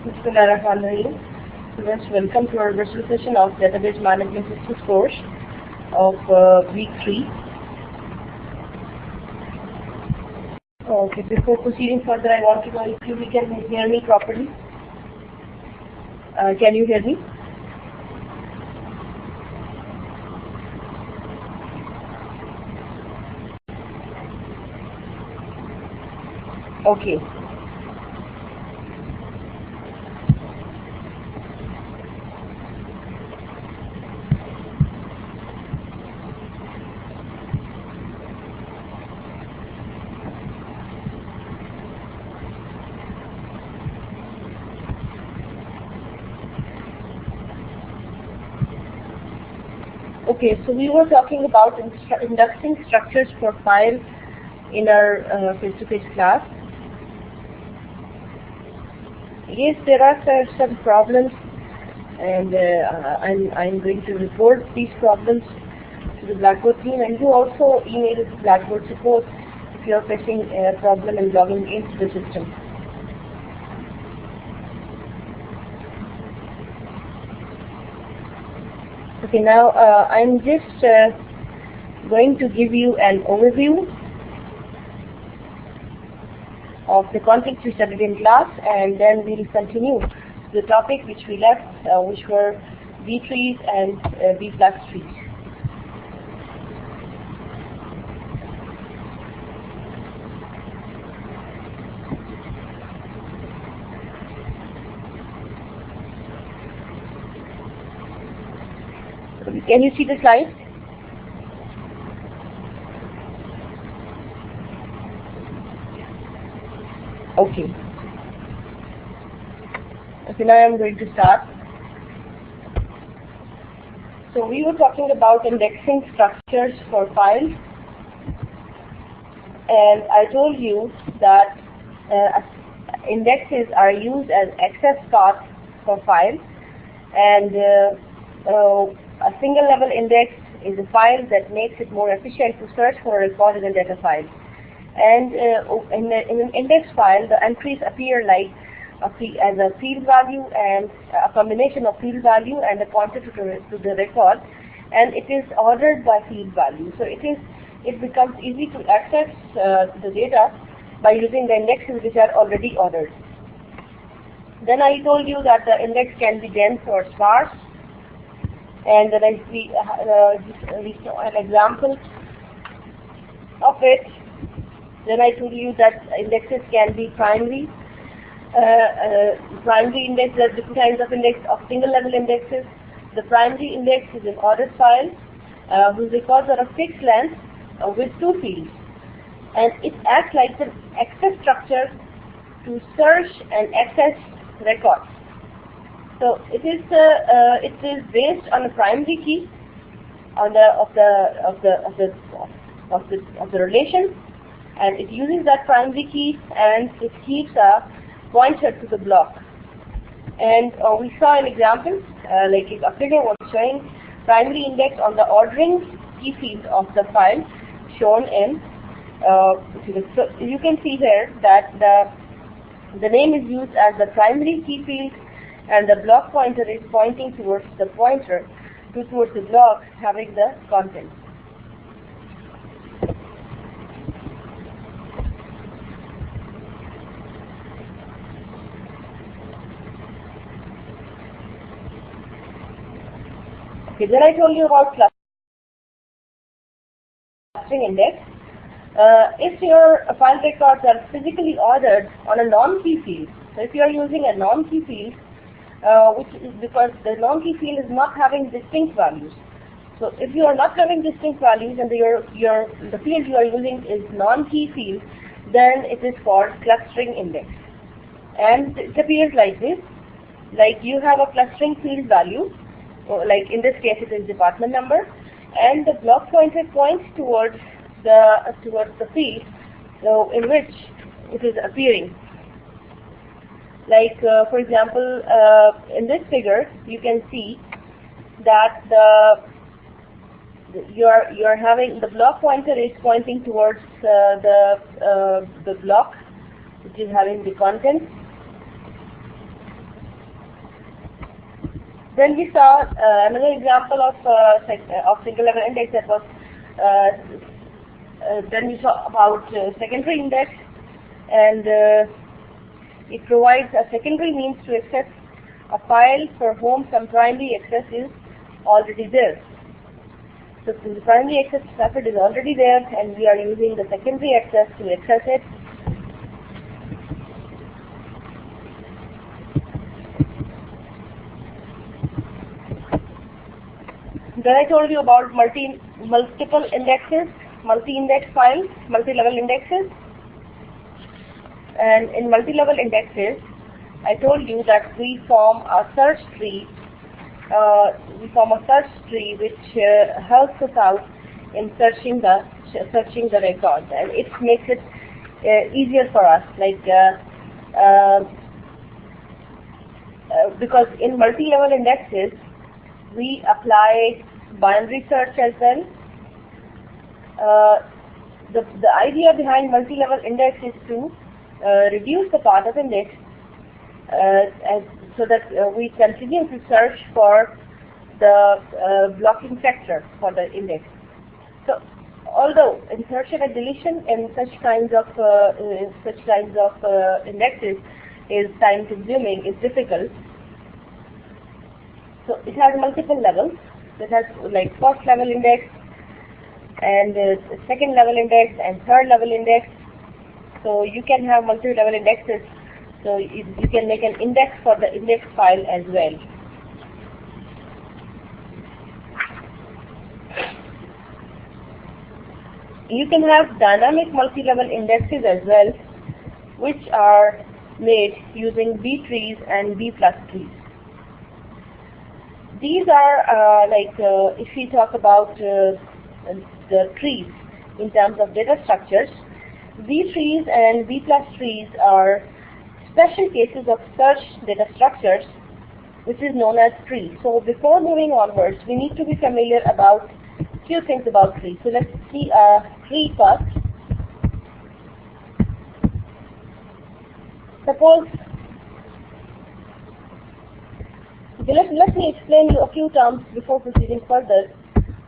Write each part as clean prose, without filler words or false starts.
Bismillahirrahmanirrahim. Students, welcome to our virtual session of Database Management Systems course of week 3. Okay, before proceeding further, I want to know if you can hear me properly. Can you hear me? Okay. Okay, so we were talking about indexing structures for files in our face-to-face class. Yes, there are some problems, and I'm going to report these problems to the Blackboard team, and you also email it to Blackboard support if you are facing a problem in logging into the system. Okay, now I'm just going to give you an overview of the content we studied in class, and then we'll continue the topic which we left, which were B trees and B plus trees. Can you see the slides? Okay. Okay, now I'm going to start. So we were talking about indexing structures for files, and I told you that indexes are used as access paths for files, and a single level index is a file that makes it more efficient to search for a record in a data file. And in an index file, the entries appear like as a field value and a combination of field value and a pointer to the record, and it is ordered by field value. So it becomes easy to access the data by using the indexes which are already ordered. Then I told you that the index can be dense or sparse, and then we saw an example of it. Then I told you that indexes can be primary. Primary index, there are different kinds of index of single level indexes. The primary index is an ordered file whose records are of fixed length with two fields, and it acts like an access structure to search and access records. So it is based on a primary key of the relation, and it uses that primary key, and it keeps a pointer to the block. And we saw an example, like a figure was showing primary index on the ordering key field of the file shown in. So you can see here that the name is used as the primary key field, and the block pointer is pointing towards the pointer towards the block having the content. Okay, then I told you about clustering index. If your file records are physically ordered on a non-key field, so if you are using a non-key field, which is because the non-key field is not having distinct values. So if you are not having distinct values and the field you are using is non-key field, then it is called clustering index. And it appears like this, like you have a clustering field value, like in this case it is department number, and the block pointer points towards the field so in which it is appearing. Like for example, in this figure, you can see that you're having the block pointer is pointing towards the block which is having the content, Then we saw another example of single level index that was. Then we saw about secondary index, and it provides a secondary means to access a file for whom some primary access is already there. So the primary access method is already there, and we are using the secondary access to access it. Then I told you about multiple indexes, multi-index files, multi-level indexes. And in multi-level indexes, I told you that we form a search tree. Which helps us out in searching the record, and it makes it easier for us. Because in multi-level indexes, we apply binary search as well. The idea behind multi-level index is to reduce the path of index so that we continue to search for the blocking factor for the index. So, although insertion and deletion in such kinds of indexes is time-consuming, is difficult. So it has multiple levels. It has like first level index, and second level index, and third level index. So you can have multi-level indexes. So you can make an index for the index file as well. You can have dynamic multi-level indexes as well, which are made using B trees and B plus trees. These are if we talk about the trees in terms of data structures, B trees and B plus trees are special cases of search data structures, which is known as trees. So before moving onwards, we need to be familiar about few things about trees. So let's see a tree first. Suppose, let me explain you a few terms before proceeding further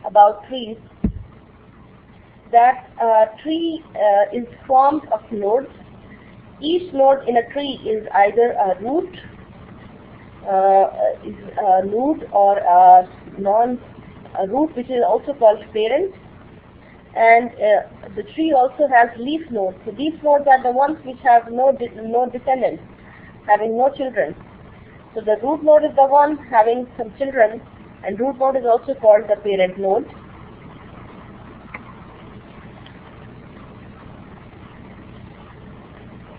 about trees. That a tree is formed of nodes. Each node in a tree is either a root, or a root, which is also called parent, and the tree also has leaf nodes. So these nodes are the ones which have no descendants, having no children. So the root node is the one having some children, and root node is also called the parent node.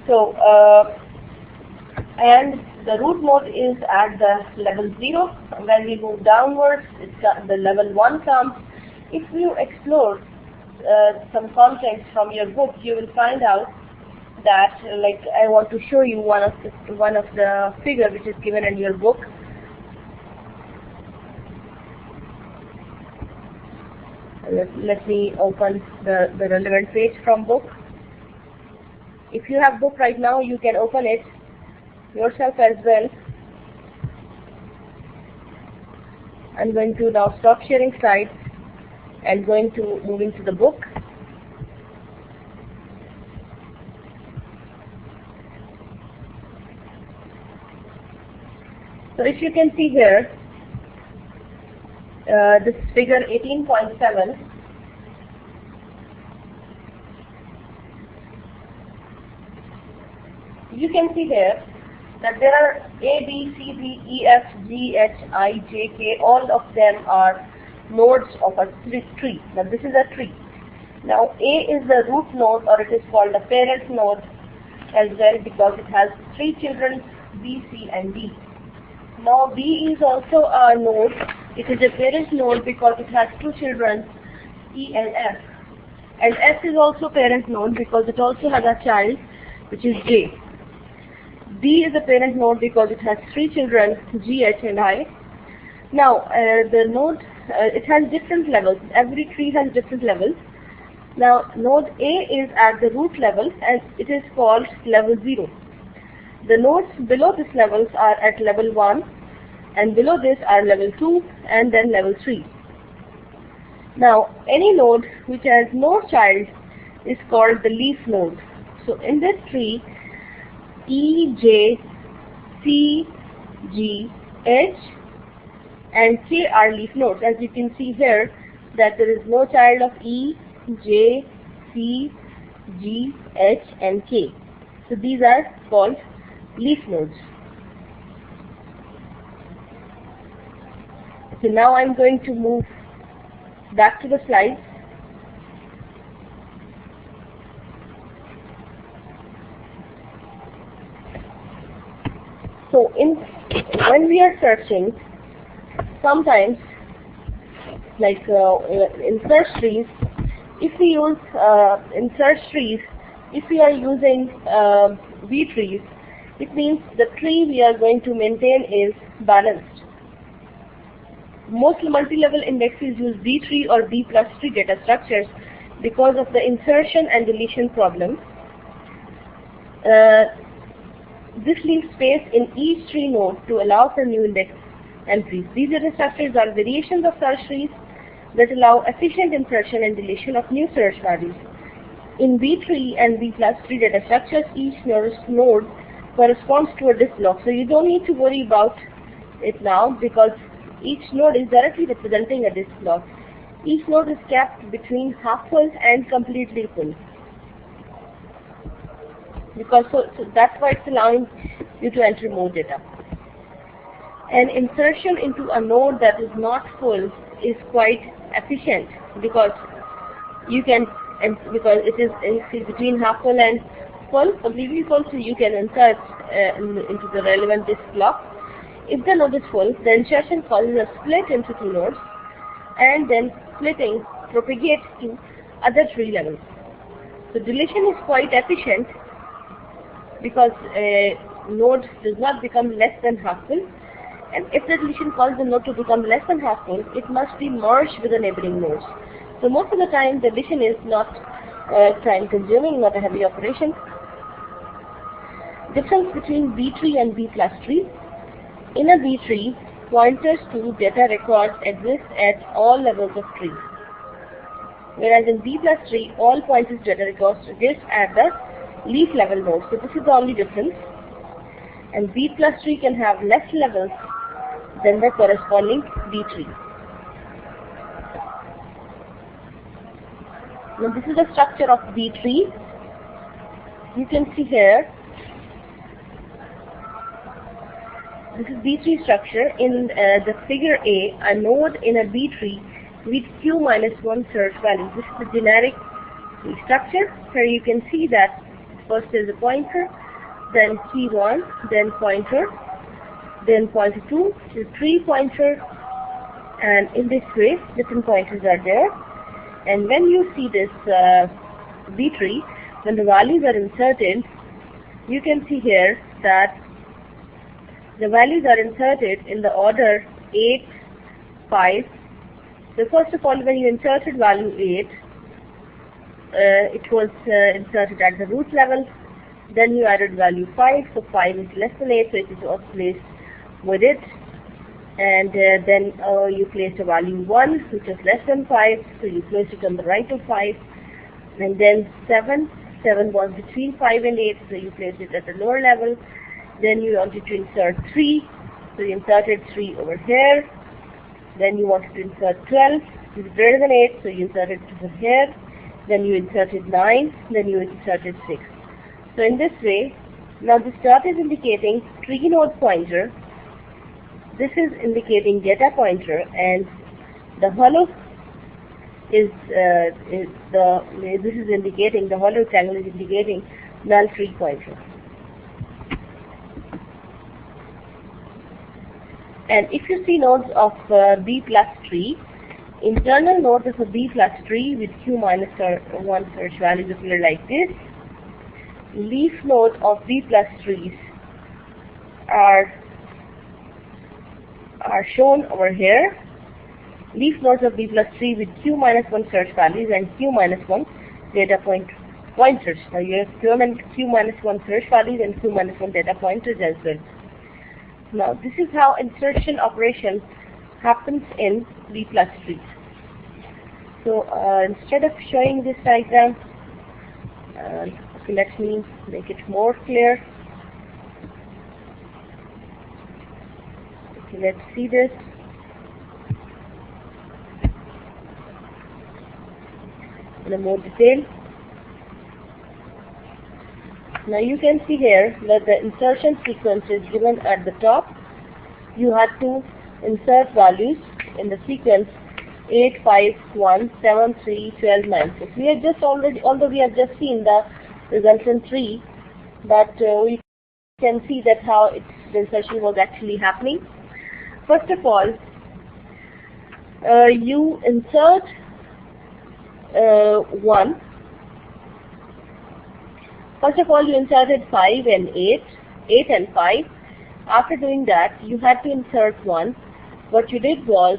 So, and the root node is at the level 0. When we move downwards, the level 1 comes. If you explore some content from your book, you will find out that, like, I want to show you one of the figure which is given in your book. Let me open the relevant page from book. If you have book right now, you can open it yourself as well. I'm going to now stop sharing slides and moving to the book. So if you can see here, this figure 18.7. You can see here that there are A, B, C, D, E, F, G, H, I, J, K. All of them are nodes of a tree. Now this is a tree. Now A is the root node, or it is called the parent node as well, because it has 3 children, B, C, and D. Now B is also a node. It is a parent node because it has 2 children, E and F. And S is also parent node because it also has a child, which is J. D is a parent node because it has 3 children, G, H, and I. Now, the node, it has different levels. Every tree has different levels. Now, node A is at the root level, and it is called level 0. The nodes below this levels are at level 1, and below this are level 2 and then level 3. Now any node which has no child is called the leaf node. So in this tree, E, J, C, G, H and K are leaf nodes. As you can see here that there is no child of E, J, C, G, H and K. So these are called leaf nodes. So now I'm going to move back to the slides. So when we are searching, sometimes like in search trees, if we use in search trees, if we are using B trees, it means the tree we are going to maintain is balanced. Most multi-level indexes use B tree or B plus tree data structures because of the insertion and deletion problem. This leaves space in each tree node to allow for new index entries. These data structures are variations of search trees that allow efficient insertion and deletion of new search values. In B tree and B plus tree data structures, each node corresponds to a disk block. So you don't need to worry about it now because each node is directly representing a disk block. Each node is kept between half full and completely full. Because so that's why it's allowing you to enter more data. An insertion into a node that is not full is quite efficient because you can, because it is between half full and full, completely full, so you can insert into the relevant disk block. If the node is full, the insertion causes a split into two nodes, and then splitting propagates to other tree levels. So deletion is quite efficient because a node does not become less than half full, and if the deletion causes the node to become less than half full, it must be merged with the neighboring nodes. So most of the time, the deletion is not time consuming, not a heavy operation. Difference between B tree and B plus tree. In a B tree, pointers to data records exist at all levels of tree, whereas in B plus tree, all pointers to data records exist at the leaf level node. So this is the only difference. And B plus tree can have less levels than the corresponding B tree. Now this is the structure of B tree. You can see here, this is B tree structure. In the figure A, a node in a B tree with Q minus 1 search value. This is the generic structure. Here you can see that first is a pointer, then key 1, then pointer, then pointer 2, is 3 pointer, and in this way different pointers are there. And when you see this B tree, when the values are inserted, you can see here that the values are inserted in the order 8, 5. So first of all, when you inserted value 8, it was inserted at the root level. Then you added value 5, so 5 is less than 8, so it is also placed with it. And then you placed a value 1, which is less than 5, so you placed it on the right of 5. And then 7 was between 5 and 8, so you placed it at the lower level. Then you wanted to insert 3, so you inserted 3 over here. Then you wanted to insert 12, which is greater than 8, so you inserted it over here. Then you inserted 9, then you inserted 6. So in this way, now this dot is indicating tree node pointer, this is indicating data pointer, and the hollow is this is indicating, the hollow rectangle is indicating null tree pointer. And if you see nodes of B plus tree, internal nodes of a B plus tree with Q minus 1 search values appear like this. Leaf nodes of B plus trees are shown over here. Leaf nodes of B plus tree with Q minus 1 search values and Q minus 1 data pointers. Now you have Q minus 1 search values and Q minus 1 data pointers as well. Now this is how insertion operation happens in 3+3. So instead of showing this diagram, okay, let me make it more clear. Okay, let's see this. In a more detail. Now you can see here that the insertion sequence is given at the top. You had to insert values in the sequence 8, 5, 1, 7, 3, 12, 9. 6. We have just already, although we have just seen the resultant 3, but we can see that how the insertion was actually happening. First of all, you insert 1. First of all, you inserted 5 and 8, 8 and 5. After doing that, you had to insert 1. What you did was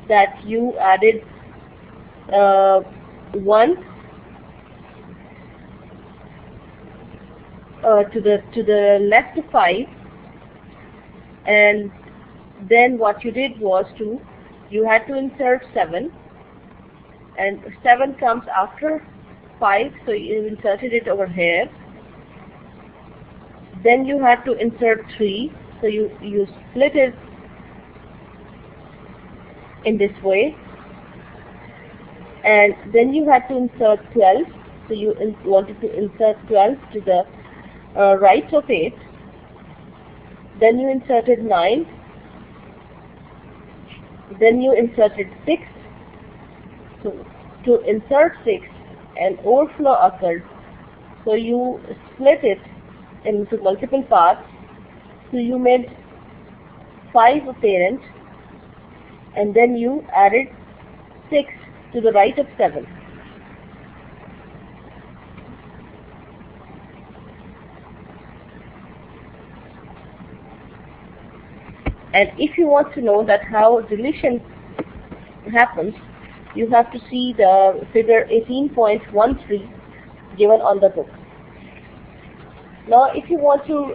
that you added 1 to the left of 5, and then what you did was you had to insert 7. And 7 comes after 5, so you inserted it over here. Then you had to insert 3, so you split it in this way. And then you had to insert 12, so you wanted to insert 12 to the right of 8. Then you inserted 9. Then you inserted 6. So to insert 6, an overflow occurred. So you split it into multiple parts. So you made 5 a parent, and then you added 6 to the right of 7. And if you want to know that how deletion happens, you have to see the figure 18.13 given on the book. Now if you want to,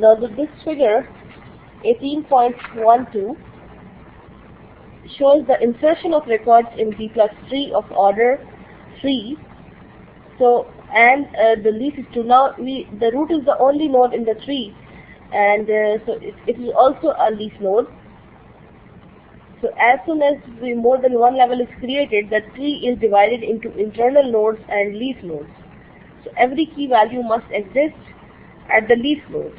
now this figure 18.12 shows the insertion of records in D+3 of order 3. So, and the leaf is 2. Now the root is the only node in the tree, and so it is also a leaf node. So as soon as more than one level is created, the tree is divided into internal nodes and leaf nodes. So every key value must exist at the leaf node.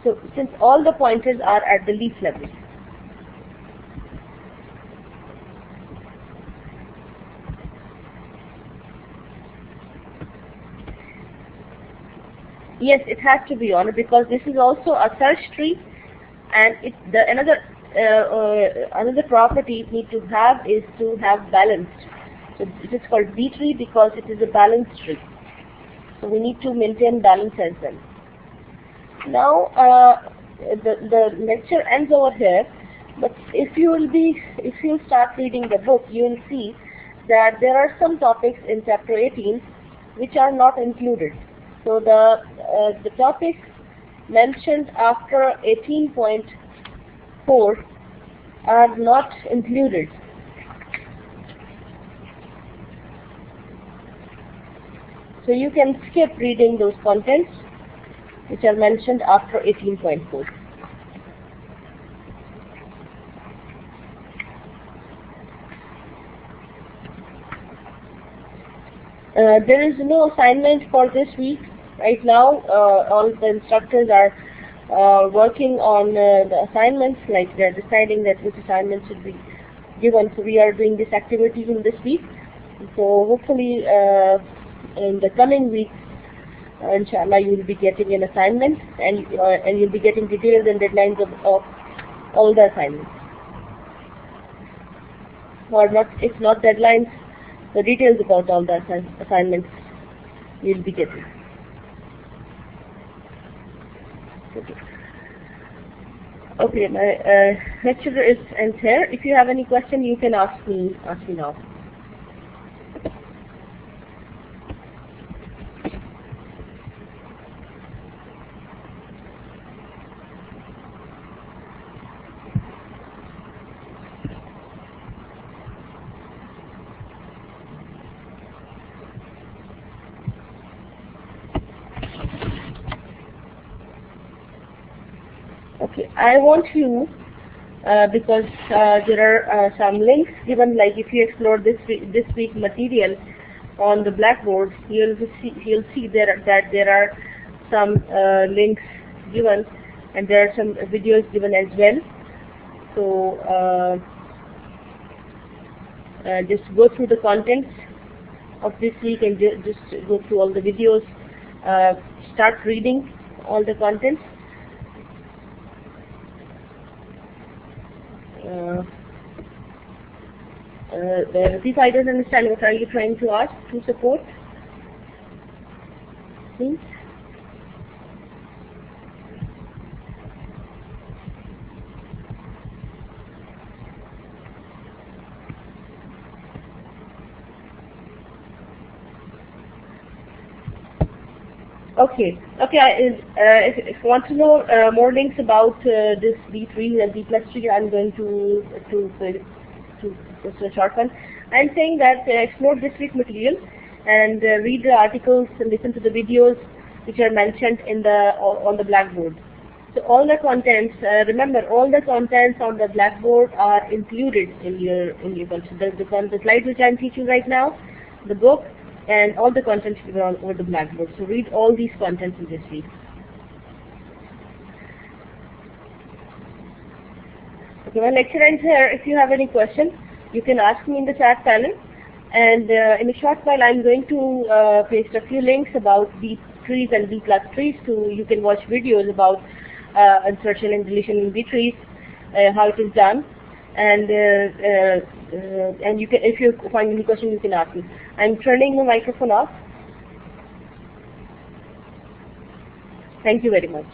So since all the pointers are at the leaf level. Yes, it has to be on, because this is also a search tree, and another property it needs to have is to have balanced. So it is called B tree because it is a balanced tree. So we need to maintain balance as well. Now the lecture ends over here, but if you start reading the book, you will see that there are some topics in chapter 18 which are not included. So the topics mentioned after 18.4 are not included. So you can skip reading those contents which are mentioned after 18.4. There is no assignment for this week. Right now, all the instructors are working on the assignments, like they're deciding that which assignments should be given. So we are doing this activity in this week. So hopefully in the coming week, inshallah, you will be getting an assignment, and you'll be getting details and deadlines of all the assignments. Or not, if not deadlines, the details about all the assignments you'll be getting. Okay, my lecture ends here. If you have any question, you can ask me now. Okay, I want you, because there are some links given, like if you explore this week material on the blackboard, you'll see that there are some links given, and there are some videos given as well. So just go through the contents of this week and just go through all the videos. Start reading all the contents. If I don't understand, what are you trying to ask to support? Please. Okay. If you want to know more links about this B3 and B+3, I'm going to just a short one. I'm saying that explore this week material and read the articles and listen to the videos which are mentioned in on the blackboard. So all the contents, remember, all the contents on the blackboard are included in your course. The slide which I'm teaching right now, the book, and all the contents are over the blackboard. So read all these contents in this week. Okay, my lecture ends here. If you have any questions, you can ask me in the chat panel. And in a short while, I'm going to paste a few links about B3s and B+3s, so you can watch videos about insertion and deletion in B3s, how it is done. And you can, if you find any question, you can ask me. I'm turning the microphone off. Thank you very much.